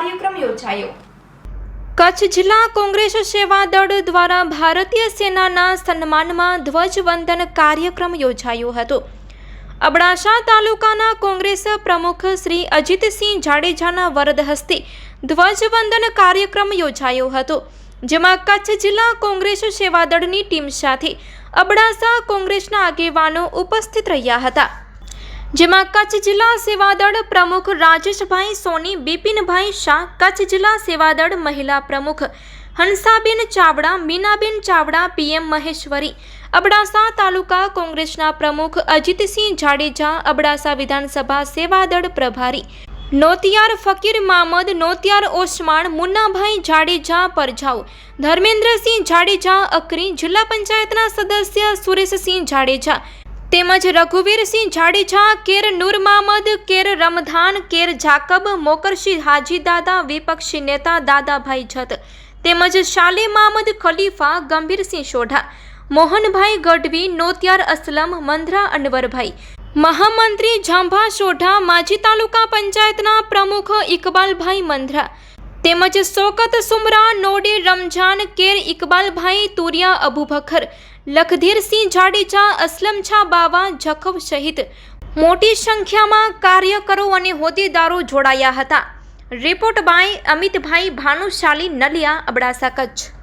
કાર્યક્રમ યોજાયો। કચ્છ જિલ્લા કોંગ્રેસ સેવા દળ દ્વારા ભારતીય સેનાના સન્માનમાં ધ્વજવંદન કાર્યક્રમ યોજાયો હતો। અબડાસા તાલુકાના કોંગ્રેસ પ્રમુખ શ્રી અજીતસિંહ જાડેજાના વરદ હસ્તે ધ્વજવંદન કાર્યક્રમ યોજાયો હતો, જેમાં કચ્છ જિલ્લા કોંગ્રેસ સેવા દળની ટીમ સાથે અબડાસા કોંગ્રેસના આગેવાનો ઉપસ્થિત રહ્યા હતા, જેમાં કચ્છ જિલ્લા સેવાદળ પ્રમુખ રાજેશભાઈ સોની, બિપિનભાઈ શાહ, કચ્છ જિલ્લા સેવાદળ મહિલા પ્રમુખ હંસાબેન ચાવડા, મીનાબેન ચાવડા, પીએમ મહેશ્વરી, અબડાસા તાલુકા કોંગ્રેસના પ્રમુખ અજીતસિંહ જાડેજા, અબડાસા વિધાનસભા સેવાદળ પ્રભારી નોતિયાર ફકીર મામદ, નોતિયાર ઓસમાણ, મુન્નાભાઈ જાડેજા પરજાઉ, ધર્મેન્દ્રસિંહ જાડેજા અકરી, જિલ્લા પંચાયતના સદસ્ય સુરેશસિંહ જાડેજા તેમજ રઘુવીરસિંહ જાડેજા, કેર નૂર મામદ, કેર રમધાન, કેર જાકબ, મોકરશી હાજી દાદા, વિપક્ષી નેતા દાદાભાઈ જત તેમજ શાલે મામદ ખલીફા, ગંભીરસિંહ સોઢા, મોહનભાઈ ગઢવી, નોતિયાર અસલમ, મંધરા અનવરભાઈ, મહામંત્રી જાંભા સોઢા, માજી તાલુકા પંચાયતના પ્રમુખ ઇકબાલભાઈ મંધરા તેમજ શોકત સુમરા, નોડે રમજાન, કેર ઇકબાલભાઈ તુરિયા, અબુબકર, લખધીરસિંહ જાડેજા, અસલમછા બાવા, જખવ સહિત મોટી સંખ્યામાં કાર્યકરો અને હોદ્દેદારો જોડાયા હતા। Report by Amitbhai Bhanushali, Naliya, Abdasa, Kutch.